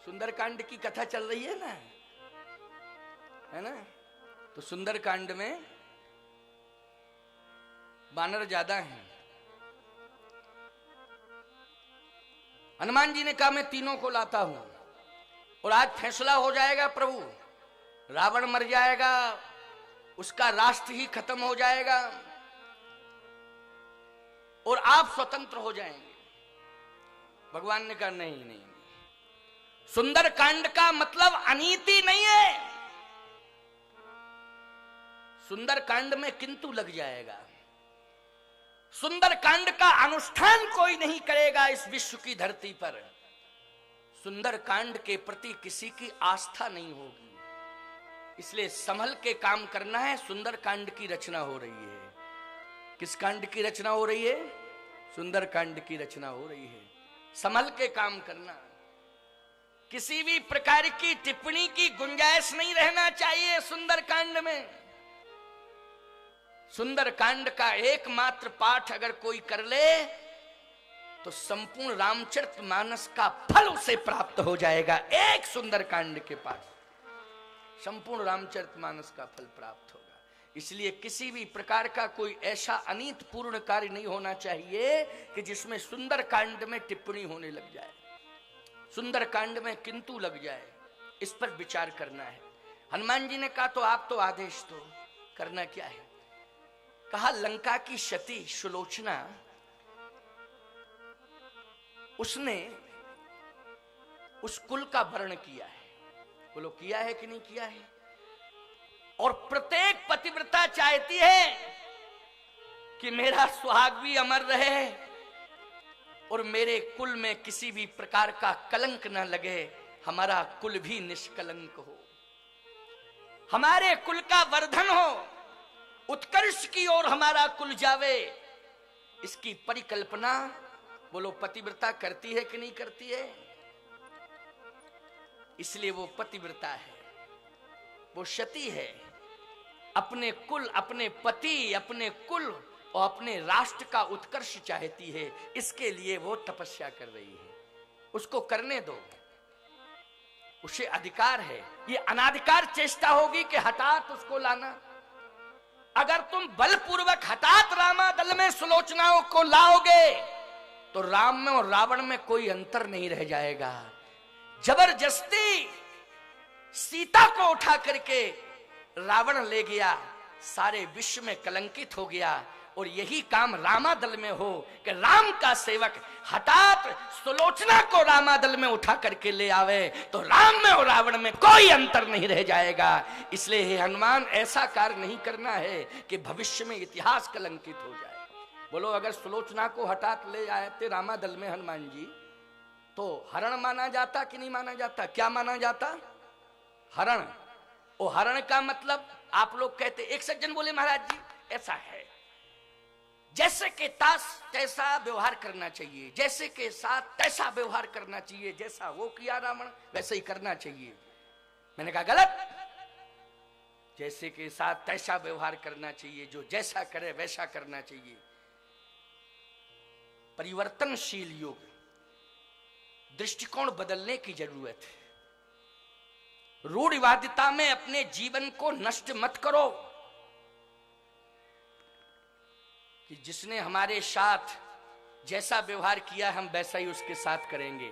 सुंदरकांड की कथा चल रही है ना, है ना। तो सुंदरकांड में बानर ज्यादा हैं। हनुमान जी ने कहा मैं तीनों को लाता हूं और आज फैसला हो जाएगा प्रभु, रावण मर जाएगा, उसका राष्ट्र ही खत्म हो जाएगा और आप स्वतंत्र हो जाएंगे। भगवान ने कहा नहीं नहीं, सुंदरकांड का मतलब अनीति नहीं है। सुंदरकांड में किंतु लग जाएगा। सुंदरकांड का अनुष्ठान कोई नहीं करेगा इस विश्व की धरती पर। सुंदरकांड के प्रति किसी की आस्था नहीं होगी, इसलिए संभल के काम करना है। सुंदरकांड की रचना हो रही है। किस कांड की रचना हो रही है? सुंदरकांड की रचना हो रही है। संभल के काम करना, किसी भी प्रकार की टिप्पणी की गुंजाइश नहीं रहना चाहिए सुंदरकांड में। सुंदरकांड का एकमात्र पाठ अगर कोई कर ले तो संपूर्ण रामचरितमानस का फल उसे प्राप्त हो जाएगा। एक सुंदरकांड के पाठ संपूर्ण रामचरितमानस का फल प्राप्त होगा। इसलिए किसी भी प्रकार का कोई ऐसा अनीत पूर्ण कार्य नहीं होना चाहिए कि जिसमें सुंदरकांड में टिप्पणी होने लग जाए, सुंदरकांड में किंतु लग जाए। इस पर विचार करना है। हनुमान जी ने कहा तो आप तो आदेश दो, करना क्या है? कहा लंका की सती सुलोचना, उसने उस कुल का वर्ण किया है। बोलो किया है कि नहीं किया है? और प्रत्येक पतिव्रता चाहती है कि मेरा सुहाग भी अमर रहे और मेरे कुल में किसी भी प्रकार का कलंक न लगे, हमारा कुल भी निष्कलंक हो, हमारे कुल का वर्धन हो, उत्कर्ष की ओर हमारा कुल जावे। इसकी परिकल्पना बोलो पतिव्रता करती है कि नहीं करती है? इसलिए वो पतिव्रता है, वो सती है। अपने कुल, अपने पति, अपने कुल और अपने राष्ट्र का उत्कर्ष चाहती है। इसके लिए वो तपस्या कर रही है। उसको करने दो, उसे अधिकार है। ये अनाधिकार चेष्टा होगी कि हठात उसको लाना। अगर तुम बलपूर्वक हठात रामादल में सुलोचनाओं को लाओगे तो राम में और रावण में कोई अंतर नहीं रह जाएगा। जबरदस्ती सीता को उठा करके रावण ले गया, सारे विश्व में कलंकित हो गया। और यही काम रामादल में हो कि राम का सेवक हठात सुलोचना को रामादल में उठा करके ले आवे तो राम में और रावण में कोई अंतर नहीं रह जाएगा। इसलिए हे हनुमान, ऐसा कार्य नहीं करना है कि भविष्य में इतिहास कलंकित हो जाए। बोलो अगर सुलोचना को हठात ले आए थे रामादल में हनुमान जी, तो हरण माना जाता कि नहीं माना जाता? क्या माना जाता? हरण। और हरण का मतलब आप लोग कहते, एक सज्जन बोले महाराज जी ऐसा है, जैसे के तास तैसा व्यवहार करना चाहिए, जैसे के साथ तैसा व्यवहार करना चाहिए, जैसा वो किया रावण वैसे ही करना चाहिए। मैंने कहा गलत। जैसे के साथ तैसा व्यवहार करना चाहिए, जो जैसा करे वैसा करना चाहिए। परिवर्तनशील युग, दृष्टिकोण बदलने की जरूरत है। रूढ़िवादिता में अपने जीवन को नष्ट मत करो कि जिसने हमारे साथ जैसा व्यवहार किया हम वैसा ही उसके साथ करेंगे।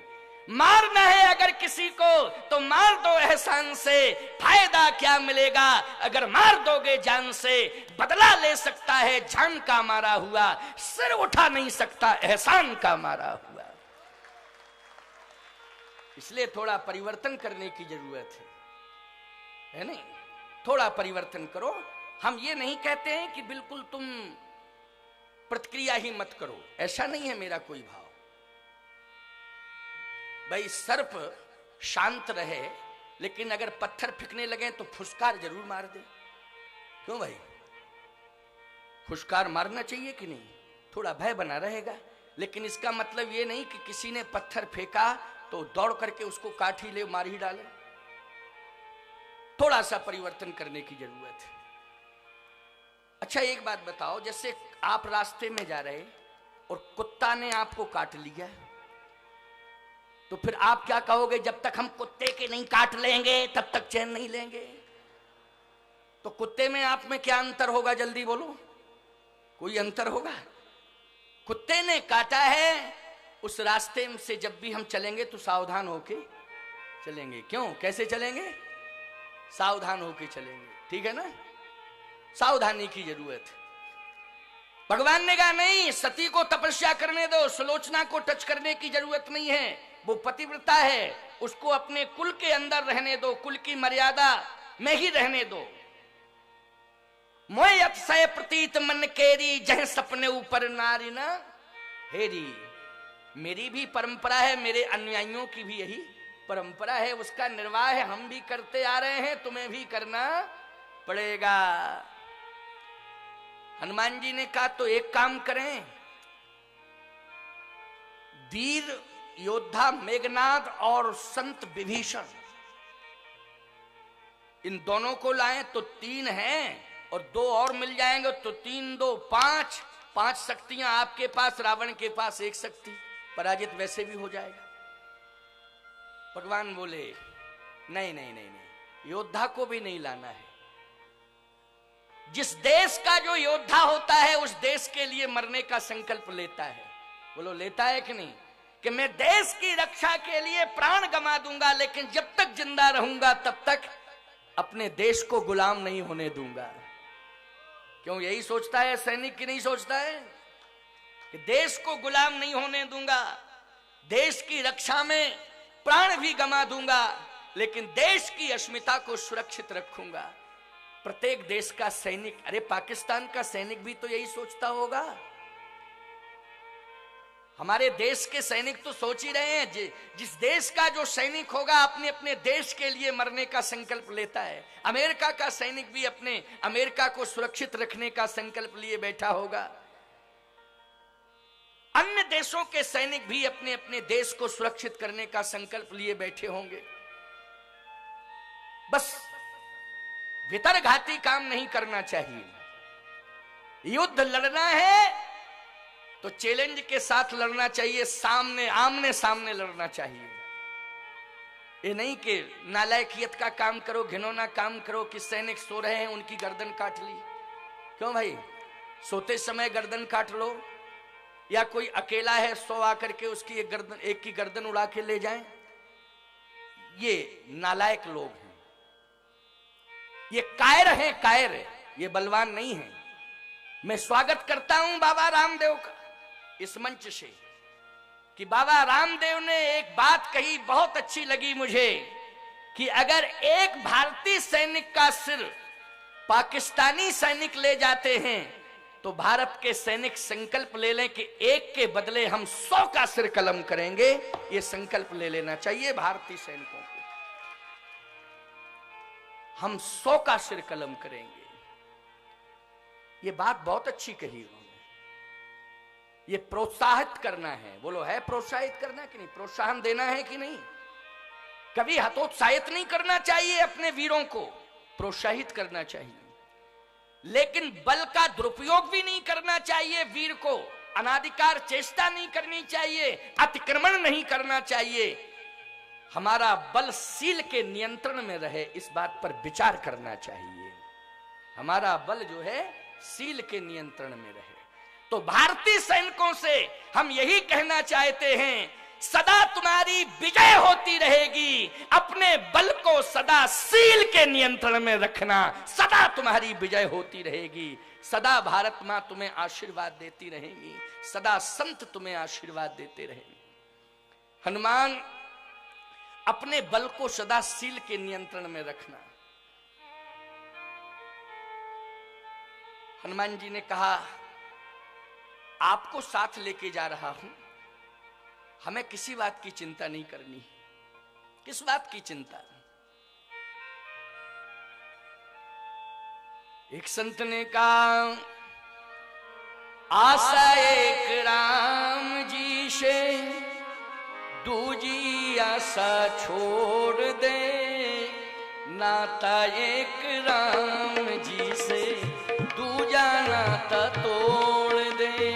मारना है अगर किसी को तो मार दो एहसान से, फायदा क्या मिलेगा अगर मार दोगे जान से। बदला ले सकता है जान का मारा हुआ, सिर उठा नहीं सकता एहसान का मारा हुआ। इसलिए थोड़ा परिवर्तन करने की जरूरत है नहीं? थोड़ा परिवर्तन करो। हम ये नहीं कहते हैं कि बिल्कुल तुम प्रतिक्रिया ही मत करो, ऐसा नहीं है मेरा कोई भाव। भाई सर्प शांत रहे, लेकिन अगर पत्थर फेंकने लगे तो फुसकार जरूर मार दे। क्यों भाई? फुसकार मारना चाहिए कि नहीं? थोड़ा भय बना रहेगा। लेकिन इसका मतलब ये नहीं कि किसी ने पत्थर फेंका तो दौड़ करके उसको काट ही ले, मार ही डाले। थोड़ा सा परिवर्तन करने की जरूरत है। अच्छा एक बात बताओ, जैसे आप रास्ते में जा रहे और कुत्ता ने आपको काट लिया तो फिर आप क्या कहोगे, जब तक हम कुत्ते के नहीं काट लेंगे तब तक चैन नहीं लेंगे। तो कुत्ते में आप में क्या अंतर होगा, जल्दी बोलो, कोई अंतर होगा? कुत्ते ने काटा है, उस रास्ते से जब भी हम चलेंगे तो सावधान होके चलेंगे। क्यों, कैसे चलेंगे? सावधान होके चलेंगे, ठीक है ना? सावधानी की जरूरत है। भगवान ने कहा नहीं, सती को तपस्या करने दो, सुलोचना को टच करने की जरूरत नहीं है, वो पतिव्रता है, उसको अपने कुल के अंदर रहने दो, कुल की मर्यादा में ही रहने दो। मोय अतिशय प्रतीत मन केरी, जह सपने ऊपर नारी ना हेरी। मेरी भी परंपरा है, मेरे अनुयायियों की भी यही परंपरा है, उसका निर्वाह है, हम भी करते आ रहे हैं, तुम्हें भी करना पड़ेगा। हनुमान जी ने कहा तो एक काम करें, वीर योद्धा मेघनाद और संत विभीषण, इन दोनों को लाएं तो 3 हैं, और 2 और मिल जाएंगे तो 3 2 5, 5 शक्तियां आपके पास, रावण के पास 1 शक्ति, पराजित वैसे भी हो जाएगा। भगवान बोले नहीं नहीं नहीं नहीं, योद्धा को भी नहीं लाना है। जिस देश का जो योद्धा होता है उस देश के लिए मरने का संकल्प लेता है, बोलो लेता है कि नहीं, कि मैं देश की रक्षा के लिए प्राण गंवा दूंगा, लेकिन जब तक जिंदा रहूंगा तब तक अपने देश को गुलाम नहीं होने दूंगा। क्यों, यही सोचता है सैनिक की नहीं सोचता है कि देश को गुलाम नहीं होने दूंगा, देश की रक्षा में प्राण भी गंवा दूंगा, लेकिन देश की अस्मिता को सुरक्षित रखूंगा। प्रत्येक देश का सैनिक, अरे पाकिस्तान का सैनिक भी तो यही सोचता होगा। हमारे देश के सैनिक तो सोच ही रहे हैं, जिस देश का जो सैनिक होगा अपने अपने देश के लिए मरने का संकल्प लेता है। अमेरिका का सैनिक भी अपने अमेरिका को सुरक्षित रखने का संकल्प लिए बैठा होगा। अन्य देशों के सैनिक भी अपने अपने देश को सुरक्षित करने का संकल्प लिए बैठे होंगे। बस वितरघाती काम नहीं करना चाहिए। युद्ध लड़ना है तो चैलेंज के साथ लड़ना चाहिए, सामने आमने सामने लड़ना चाहिए। ये नहीं कि नालायकियत का काम करो, घिनौना काम करो कि सैनिक सो रहे हैं उनकी गर्दन काट ली। क्यों भाई, सोते समय गर्दन काट लो, या कोई अकेला है सो आकर के उसकी एक की गर्दन उड़ा के ले जाएं। ये नालायक लोग हैं, ये कायर हैं, कायर, ये बलवान नहीं है। मैं स्वागत करता हूं बाबा रामदेव का इस मंच से, कि बाबा रामदेव ने एक बात कही बहुत अच्छी लगी मुझे, कि अगर एक भारतीय सैनिक का सिर पाकिस्तानी सैनिक ले जाते हैं तो भारत के सैनिक संकल्प ले लें कि एक के बदले हम 100 का सिर कलम करेंगे। ये संकल्प ले लेना चाहिए भारतीय सैनिकों को, हम 100 का सिर कलम करेंगे। ये बात बहुत अच्छी कही उन्होंने। ये प्रोत्साहित करना है, बोलो है प्रोत्साहित करना कि नहीं, प्रोत्साहन देना है कि नहीं। कभी हतोत्साहित नहीं करना चाहिए, अपने वीरों को प्रोत्साहित करना चाहिए, लेकिन बल का दुरुपयोग भी नहीं करना चाहिए। वीर को अनाधिकार चेष्टा नहीं करनी चाहिए, अतिक्रमण नहीं करना चाहिए। हमारा बल सील के नियंत्रण में रहे, इस बात पर विचार करना चाहिए। हमारा बल जो है सील के नियंत्रण में रहे। तो भारतीय सैनिकों से हम यही कहना चाहते हैं, सदा तुम्हारी विजय होती रहेगी। अपने बल को सदा सील के नियंत्रण में रखना, सदा तुम्हारी विजय होती रहेगी। सदा भारत मां तुम्हें आशीर्वाद देती रहेगी, सदा संत तुम्हें आशीर्वाद देते रहेंगे। हनुमान, अपने बल को सदा सील के नियंत्रण में रखना। हनुमान जी ने कहा, आपको साथ लेके जा रहा हूं, हमें किसी बात की चिंता नहीं करनी। किस बात की चिंता? एक संत ने कहा, आशा एक राम जी से, दूजी आशा छोड़ दे, नाता एक राम जी से, दूजा नाता तोड़ दे।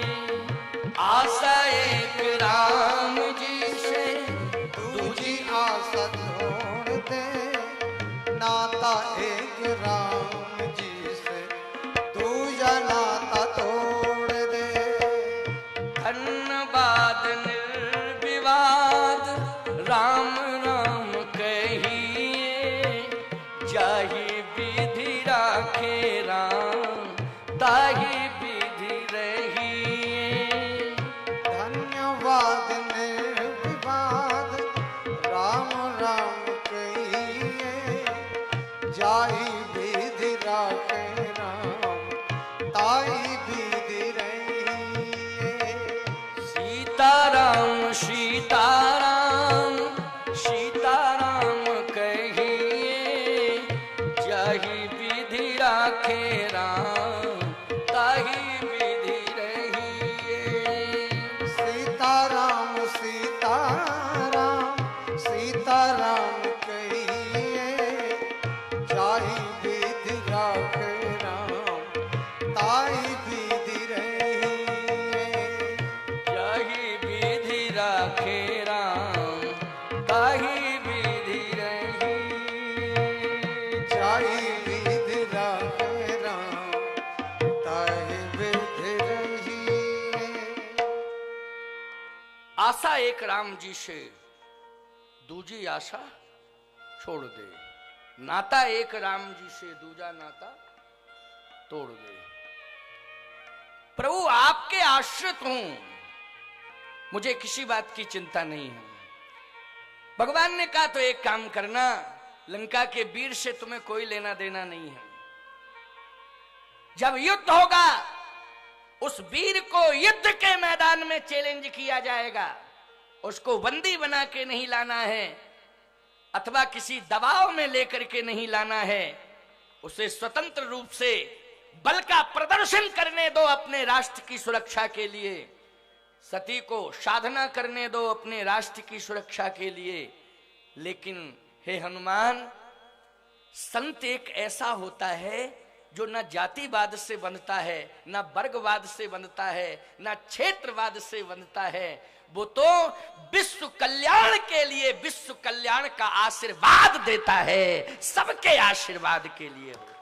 आशा एक राम जी से, आशा छोड़ दे, नाता एक राम जी से दूजा नाता तोड़ दे। धन्यवाद निर्विवाद राम राम कहिए, जाहि विधि राखे राम ताहि विधि रहिए। धन्यवाद निर्विवाद राम राम कहिए, जाहि विधि राखे राम ताहि विधि रहिए। सीताराम सीताराम सीताराम कहिए, जाहि विधि राखे राम ताहि विधि रहिए। सीताराम सीताराम सीताराम कहिए, जाहि विधि राखे राम ताहि विधि रहिए। जाहि विधि राखे राम ताहि विधि रहिए। जाहि विधि राखे राम ताहि विधि रहिए। आशा एक राम जी से दूजी आशा छोड़ दे, नाता एक राम जी से दूजा नाता तोड़ दे। प्रभु आपके आश्रित हूं, मुझे किसी बात की चिंता नहीं है। भगवान ने कहा तो एक काम करना, लंका के वीर से तुम्हें कोई लेना देना नहीं है। जब युद्ध होगा उस वीर को युद्ध के मैदान में चैलेंज किया जाएगा। उसको बंदी बना के नहीं लाना है अथवा किसी दबाव में लेकर के नहीं लाना है। उसे स्वतंत्र रूप से बल का प्रदर्शन करने दो अपने राष्ट्र की सुरक्षा के लिए। सती को साधना करने दो अपने राष्ट्र की सुरक्षा के लिए। लेकिन हे हनुमान, संत एक ऐसा होता है जो न जातिवाद से बनता है, न वर्गवाद से बनता है, न क्षेत्रवाद से बनता है। वो तो विश्व कल्याण के लिए विश्व कल्याण का आशीर्वाद देता है, सबके आशीर्वाद के लिए होता है।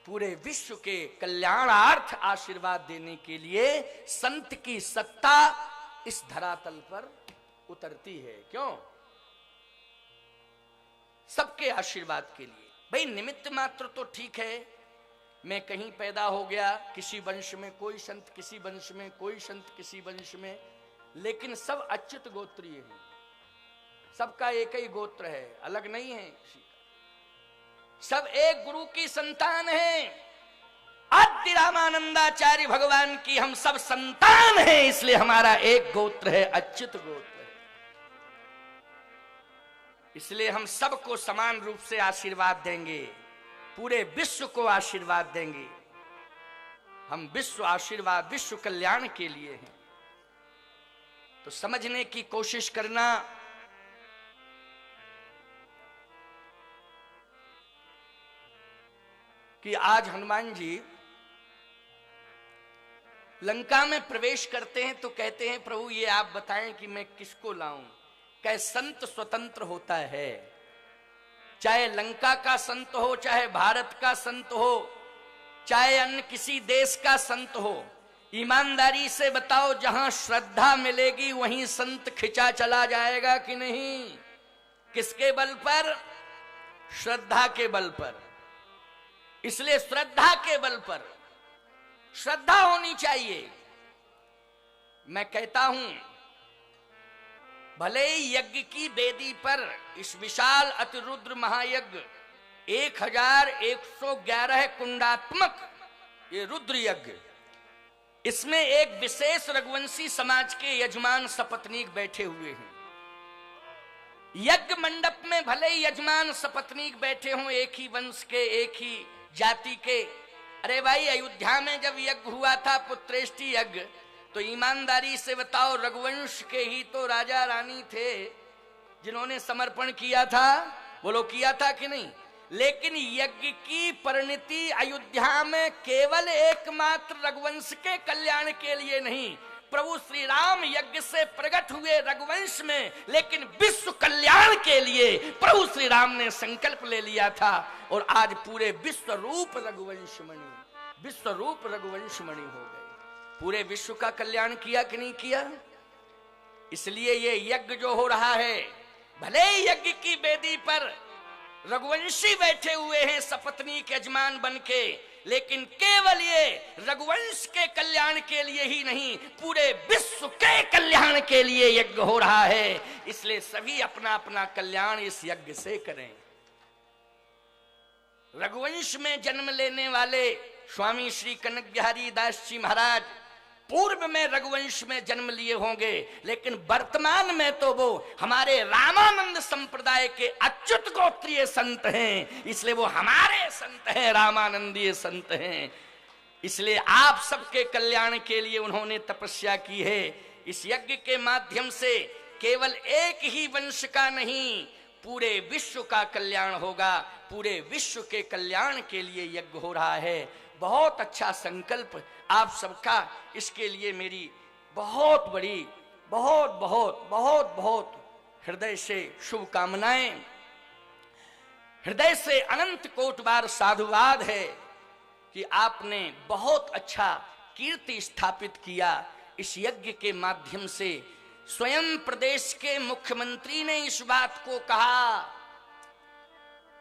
पूरे विश्व के कल्याणार्थ आशीर्वाद देने के लिए संत की सत्ता इस धरातल पर उतरती है। क्यों? सबके आशीर्वाद के लिए। भाई निमित्त मात्र तो ठीक है, मैं कहीं पैदा हो गया, किसी वंश में कोई संत, किसी वंश में कोई संत, किसी वंश में, लेकिन सब अच्युत गोत्रीय हैं। सबका एक ही गोत्र है, अलग नहीं है किसी का। सब एक गुरु की संतान है। आद्य रामानंदाचार्य भगवान की हम सब संतान हैं, इसलिए हमारा एक गोत्र है, अच्युत गोत्र। इसलिए हम सबको समान रूप से आशीर्वाद देंगे, पूरे विश्व को आशीर्वाद देंगे। हम विश्व आशीर्वाद, विश्व कल्याण के लिए हैं। तो समझने की कोशिश करना कि आज हनुमान जी लंका में प्रवेश करते हैं तो कहते हैं प्रभु ये आप बताएं कि मैं किसको लाऊं। कहे संत स्वतंत्र होता है, चाहे लंका का संत हो, चाहे भारत का संत हो, चाहे अन्य किसी देश का संत हो। ईमानदारी से बताओ, जहां श्रद्धा मिलेगी वहीं संत खिंचा चला जाएगा कि नहीं? किसके बल पर? श्रद्धा के बल पर। इसलिए श्रद्धा के बल पर श्रद्धा होनी चाहिए। मैं कहता हूं, भले ही यज्ञ की वेदी पर इस विशाल अतिरुद्र महायज्ञ 1111 कुंडात्मक ये रुद्र यज्ञ, इसमें एक विशेष रघुवंशी समाज के यजमान सपत्नीक बैठे हुए हैं। यज्ञ मंडप में भले ही यजमान सपत्नीक बैठे हों, एक ही वंश के, एक ही जाति के। अरे भाई, अयोध्या में जब यज्ञ हुआ था, पुत्रेष्टि यज्ञ, तो ईमानदारी से बताओ, रघुवंश के ही तो राजा रानी थे जिन्होंने समर्पण किया था। बोलो, किया था कि नहीं? लेकिन यज्ञ की परिणति अयोध्या में केवल एकमात्र रघुवंश के कल्याण के लिए नहीं, प्रभु श्री राम यज्ञ से प्रकट हुए रघुवंश में, लेकिन विश्व लिए प्रभु श्री राम ने संकल्प ले लिया था। और आज पूरे विश्व रूप रघुवंश मणि हो गए। पूरे विश्व का कल्याण किया कि नहीं किया? इसलिए ये यज्ञ जो हो रहा है, भले ही यज्ञ की वेदी पर रघुवंशी बैठे हुए हैं सपत्नी के यजमान बनके, लेकिन केवल ये रघुवंश के कल्याण के लिए ही नहीं, पूरे विश्व के कल्याण के लिए यज्ञ हो रहा है। इसलिए सभी अपना अपना कल्याण इस यज्ञ से करें। रघुवंश में जन्म लेने वाले स्वामी श्री कनक बिहारी दास जी महाराज पूर्व में रघुवंश में जन्म लिए होंगे, लेकिन वर्तमान में तो वो हमारे रामानंद संप्रदाय के अच्युत गोत्रीय संत हैं। इसलिए वो हमारे संत हैं, रामानंदीय संत हैं। इसलिए आप सबके कल्याण के लिए उन्होंने तपस्या की है। इस यज्ञ के माध्यम से केवल एक ही वंश का नहीं, पूरे विश्व का कल्याण होगा। पूरे विश्व के कल्याण के लिए यज्ञ हो रहा है। बहुत अच्छा संकल्प आप सबका। इसके लिए मेरी बहुत बड़ी बहुत बहुत बहुत बहुत हृदय से शुभकामनाएं, हृदय से अनंत कोट बार साधुवाद है कि आपने बहुत अच्छा कीर्ति स्थापित किया। इस यज्ञ के माध्यम से स्वयं प्रदेश के मुख्यमंत्री ने इस बात को कहा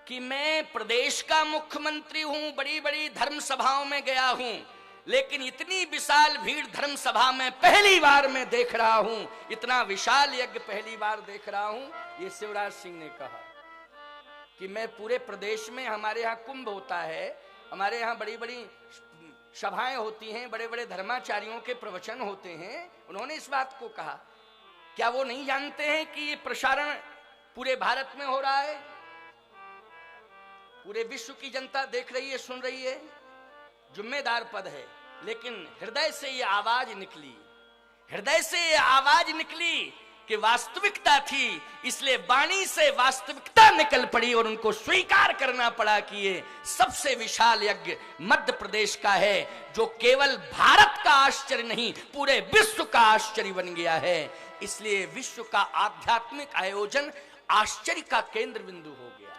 कि मैं प्रदेश का मुख्यमंत्री हूं, बड़ी बड़ी धर्म सभाओं में गया हूं, लेकिन इतनी विशाल भीड़ धर्म सभा में पहली बार मैं देख रहा हूं, इतना विशाल यज्ञ पहली बार देख रहा हूं। ये शिवराज सिंह ने कहा कि मैं पूरे प्रदेश में, हमारे यहाँ कुंभ होता है, हमारे यहाँ बड़ी बड़ी सभाएं होती हैं, बड़े बड़े धर्माचार्यों के प्रवचन होते हैं। उन्होंने इस बात को कहा, क्या वो नहीं जानते हैं कि ये प्रसारण पूरे भारत में हो रहा है, पूरे विश्व की जनता देख रही है, सुन रही है? जिम्मेदार पद है, लेकिन हृदय से ये आवाज निकली, हृदय से ये आवाज निकली कि वास्तविकता थी। इसलिए वाणी से वास्तविकता निकल पड़ी और उनको स्वीकार करना पड़ा कि ये सबसे विशाल यज्ञ मध्य प्रदेश का है, जो केवल भारत का आश्चर्य नहीं, पूरे विश्व का आश्चर्य बन गया है। इसलिए विश्व का आध्यात्मिक आयोजन आश्चर्य का केंद्र बिंदु हो गया।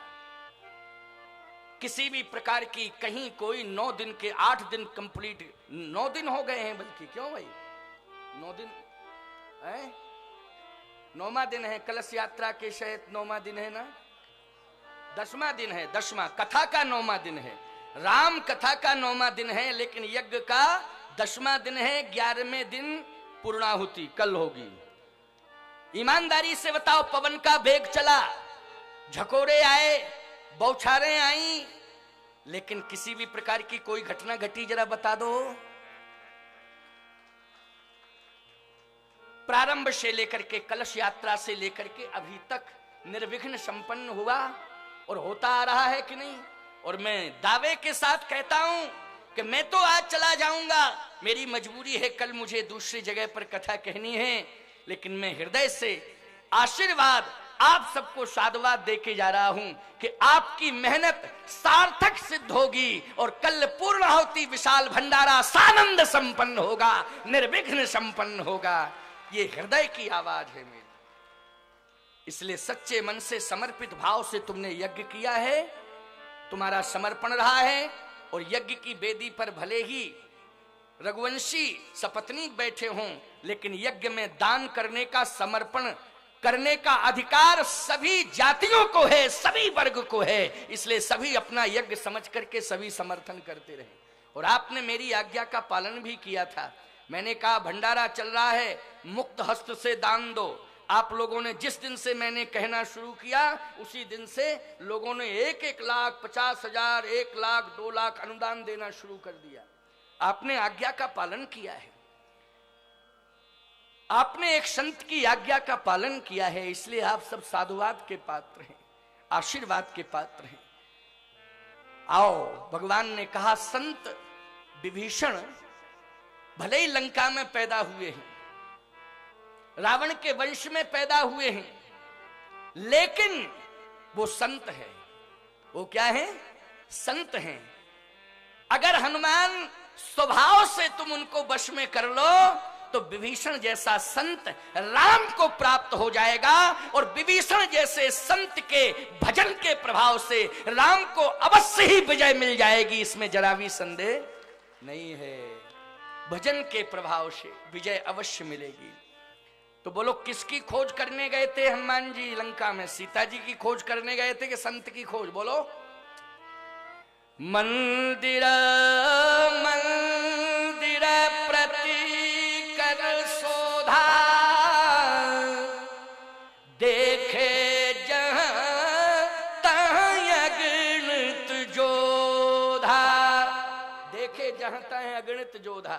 किसी भी प्रकार की कहीं कोई 9 दिन के 8 दिन कंप्लीट, 9 दिन हो गए हैं, बल्कि क्यों भाई 9 दिन है, 9वां दिन है, कलश यात्रा के शायद 9वां दिन है ना, 10वां दिन है, 10वां कथा का 9वां दिन है, राम कथा का 9वां दिन है, लेकिन यज्ञ का 10वां दिन है। 11वें दिन पूर्णाहुति कल होगी। ईमानदारी से बताओ, पवन का वेग चला, झकोरे आए, बौछारें आई, लेकिन किसी भी प्रकार की कोई घटना घटी, जरा बता दो। प्रारंभ से लेकर के, कलश यात्रा से लेकर के अभी तक निर्विघ्न संपन्न हुआ और होता आ रहा है कि नहीं? और मैं दावे के साथ कहता हूं कि मैं तो आज चला जाऊंगा, मेरी मजबूरी है, कल मुझे दूसरी जगह पर कथा कहनी है, लेकिन मैं हृदय से आशीर्वाद आप सबको साधुवाद देके जा रहा हूं कि आपकी मेहनत सार्थक सिद्ध होगी और कल पूर्णाहुति विशाल भंडारा सानंद संपन्न होगा, निर्विघ्न संपन्न होगा। ये हृदय की आवाज है मेरी। इसलिए सच्चे मन से, समर्पित भाव से तुमने यज्ञ किया है, तुम्हारा समर्पण रहा है। और यज्ञ की वेदी पर भले ही रघुवंशी सपत्नीक बैठे हों, लेकिन यज्ञ में दान करने का, समर्पण करने का अधिकार सभी जातियों को है, सभी वर्ग को है। इसलिए सभी अपना यज्ञ समझ करके सभी समर्थन करते रहे। और आपने मेरी आज्ञा का पालन भी किया था। मैंने कहा भंडारा चल रहा है, मुक्त हस्त से दान दो। आप लोगों ने जिस दिन से मैंने कहना शुरू किया, उसी दिन से लोगों ने 1-1 लाख, 50,000, 1 लाख, 2 लाख अनुदान देना शुरू कर दिया। आपने आज्ञा का पालन किया है, आपने एक संत की आज्ञा का पालन किया है। इसलिए आप सब साधुवाद के पात्र हैं, आशीर्वाद के पात्र हैं। आओ, भगवान ने कहा संत विभीषण भले ही लंका में पैदा हुए हैं, रावण के वंश में पैदा हुए हैं, लेकिन वो संत है। वो क्या है? संत हैं। अगर हनुमान स्वभाव से तुम उनको वश में कर लो तो विभीषण जैसा संत राम को प्राप्त हो जाएगा, और विभीषण जैसे संत के भजन के प्रभाव से राम को अवश्य ही विजय मिल जाएगी, इसमें जरा भी संदेह नहीं है। भजन के प्रभाव से विजय अवश्य मिलेगी। तो बोलो, किसकी खोज करने गए थे हनुमान जी लंका में? सीता जी की खोज करने गए थे कि संत की खोज? बोलो। मंदिर मंदिर प्रति कर शोधा, देखे जहां तहां अगणित जोधा। देखे जहां तहां अगणित जोधा।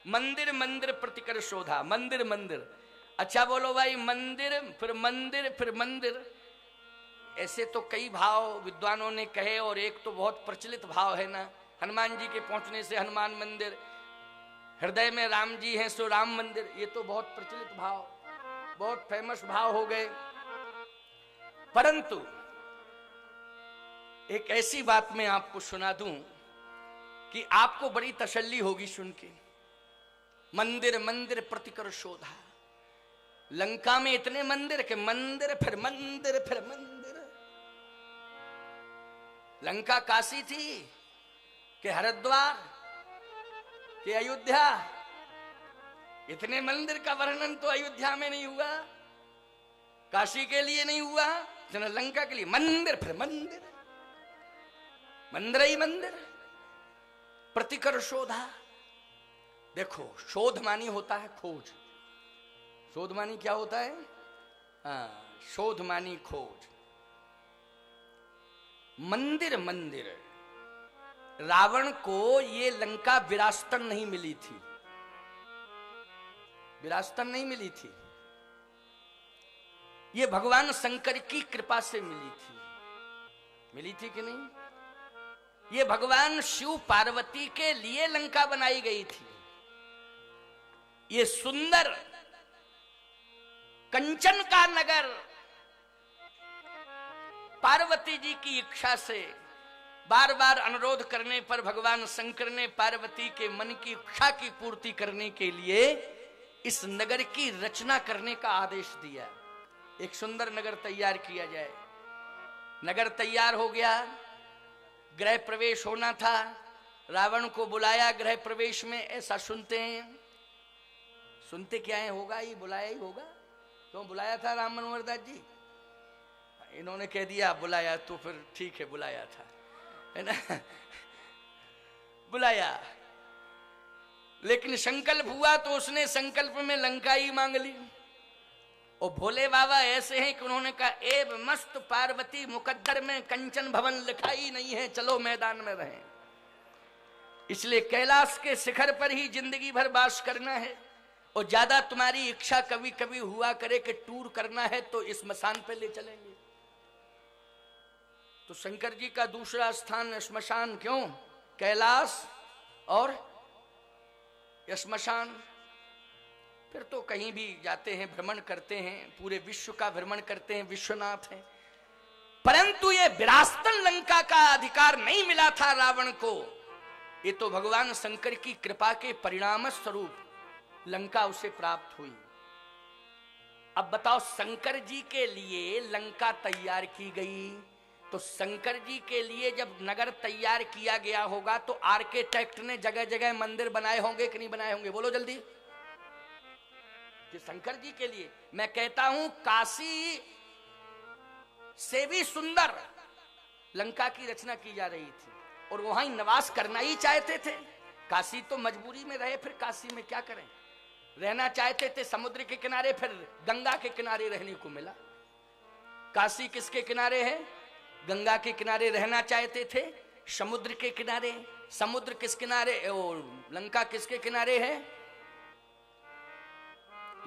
मंदिर मंदिर प्रति कर शोधा। मंदिर मंदिर, अच्छा बोलो भाई, मंदिर फिर मंदिर फिर मंदिर, ऐसे तो कई भाव विद्वानों ने कहे, और एक तो बहुत प्रचलित भाव है ना, हनुमान जी के पहुंचने से हनुमान मंदिर, हृदय में राम जी हैं सो राम मंदिर, ये तो बहुत प्रचलित भाव, बहुत फेमस भाव हो गए। परंतु एक ऐसी बात मैं आपको सुना दूं कि आपको बड़ी तसल्ली होगी सुन के। मंदिर मंदिर प्रति कर शोधा। लंका में इतने मंदिर के मंदिर फिर मंदिर फिर मंदिर। लंका काशी थी कि हरिद्वार कि अयोध्या? इतने मंदिर का वर्णन तो अयोध्या में नहीं हुआ, काशी के लिए नहीं हुआ, लंका के लिए मंदिर फिर मंदिर, मंदिर ही मंदिर, प्रतिकर शोधा। देखो, शोध मानी होता है खोज। शोध मानी क्या होता है? हाँ, शोध मानी खोज। मंदिर मंदिर, रावण को ये लंका विरासतन नहीं मिली थी, विरासतन नहीं मिली थी, ये भगवान शंकर की कृपा से मिली थी। मिली थी कि नहीं? ये भगवान शिव पार्वती के लिए लंका बनाई गई थी। ये सुंदर कंचन का नगर पार्वती जी की इच्छा से बार बार अनुरोध करने पर भगवान शंकर ने पार्वती के मन की इच्छा की पूर्ति करने के लिए इस नगर की रचना करने का आदेश दिया। एक सुंदर नगर तैयार किया जाए। नगर तैयार हो गया, गृह प्रवेश होना था, रावण को बुलाया गृह प्रवेश में। ऐसा सुनते हैं, सुनते क्या है, होगा ही, बुलाया ही होगा। क्यों बुलाया था राम मनोहर दास जी? इन्होंने कह दिया बुलाया तो फिर ठीक है, बुलाया था, है ना, बुलाया। लेकिन संकल्प हुआ तो उसने संकल्प में लंका ही मांग ली। और भोले बाबा ऐसे हैं कि उन्होंने कहा, एब मस्त पार्वती मुकद्दर में कंचन भवन लिखा ही नहीं है, चलो मैदान में रहें। इसलिए कैलाश के शिखर पर ही जिंदगी भर वास करना है। और ज्यादा तुम्हारी इच्छा कभी कभी हुआ करे कि टूर करना है तो इस स्मशान पे ले चलेंगे। तो शंकर जी का दूसरा स्थान श्मशान। क्यों? कैलाश और श्मशान। फिर तो कहीं भी जाते हैं, भ्रमण करते हैं, पूरे विश्व का भ्रमण करते हैं, विश्वनाथ हैं। परंतु ये विरासतन लंका का अधिकार नहीं मिला था रावण को। ये तो भगवान शंकर की कृपा के परिणाम स्वरूप लंका उसे प्राप्त हुई। अब बताओ, शंकर जी के लिए लंका तैयार की गई, तो शंकर जी के लिए जब नगर तैयार किया गया होगा तो आर्किटेक्ट ने जगह जगह मंदिर बनाए होंगे कि नहीं बनाए होंगे? बोलो जल्दी। कि शंकर जी के लिए, मैं कहता हूं काशी से भी सुंदर लंका की रचना की जा रही थी, और वहां निवास करना ही चाहते थे। काशी तो मजबूरी में रहे, फिर काशी में क्या करें, रहना चाहते थे समुद्र के किनारे, फिर गंगा के किनारे रहने को मिला। काशी किसके किनारे है? गंगा के किनारे रहना चाहते थे, समुद्र के किनारे। समुद्र किस किनारे? और लंका किसके किनारे है?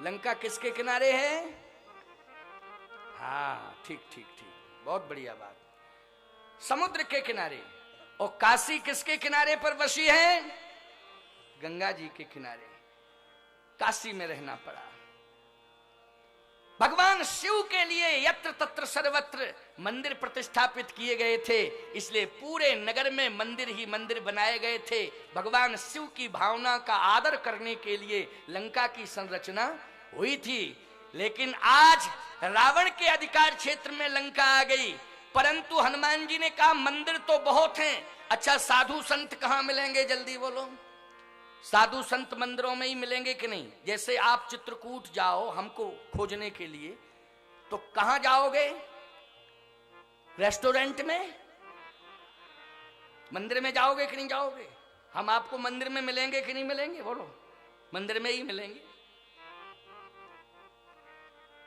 लंका किसके किनारे है? हाँ, ठीक ठीक ठीक, बहुत बढ़िया बात, समुद्र के किनारे। और काशी किसके किनारे पर बसी है? गंगा जी के किनारे। काशी में रहना पड़ा। भगवान शिव के लिए यत्र तत्र सर्वत्र मंदिर प्रतिष्ठापित किए गए थे, इसलिए पूरे नगर में मंदिर ही मंदिर बनाए गए थे। भगवान शिव की भावना का आदर करने के लिए लंका की संरचना हुई थी। लेकिन आज रावण के अधिकार क्षेत्र में लंका आ गई, परंतु हनुमान जी ने कहा मंदिर तो बहुत हैं। अच्छा, साधु संत कहां मिलेंगे? जल्दी बोलो। साधु संत मंदिरों में ही मिलेंगे कि नहीं? जैसे आप चित्रकूट जाओ हमको खोजने के लिए, तो कहां जाओगे? रेस्टोरेंट में? मंदिर में जाओगे कि नहीं जाओगे? हम आपको मंदिर में मिलेंगे कि नहीं मिलेंगे? बोलो। मंदिर में ही मिलेंगे।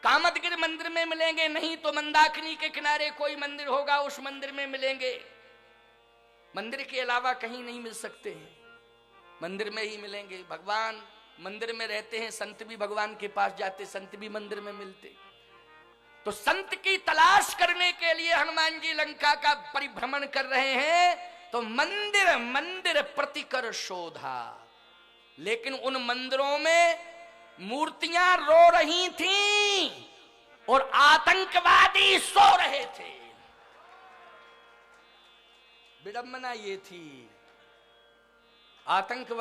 कामदगिरि मंदिर में मिलेंगे, नहीं तो मंदाकिनी के किनारे कोई मंदिर होगा, उस मंदिर में मिलेंगे। मंदिर के अलावा कहीं नहीं मिल सकते हैं, मंदिर में ही मिलेंगे। भगवान मंदिर में रहते हैं, संत भी भगवान के पास जाते, संत भी मंदिर में मिलते। तो संत की तलाश करने के लिए हनुमान जी लंका का परिभ्रमण कर रहे हैं। तो मंदिर मंदिर प्रतिकर शोधा, लेकिन उन मंदिरों में मूर्तियां रो रही थीं और आतंकवादी सो रहे थे। विडंबना ये थी, आतंकवादी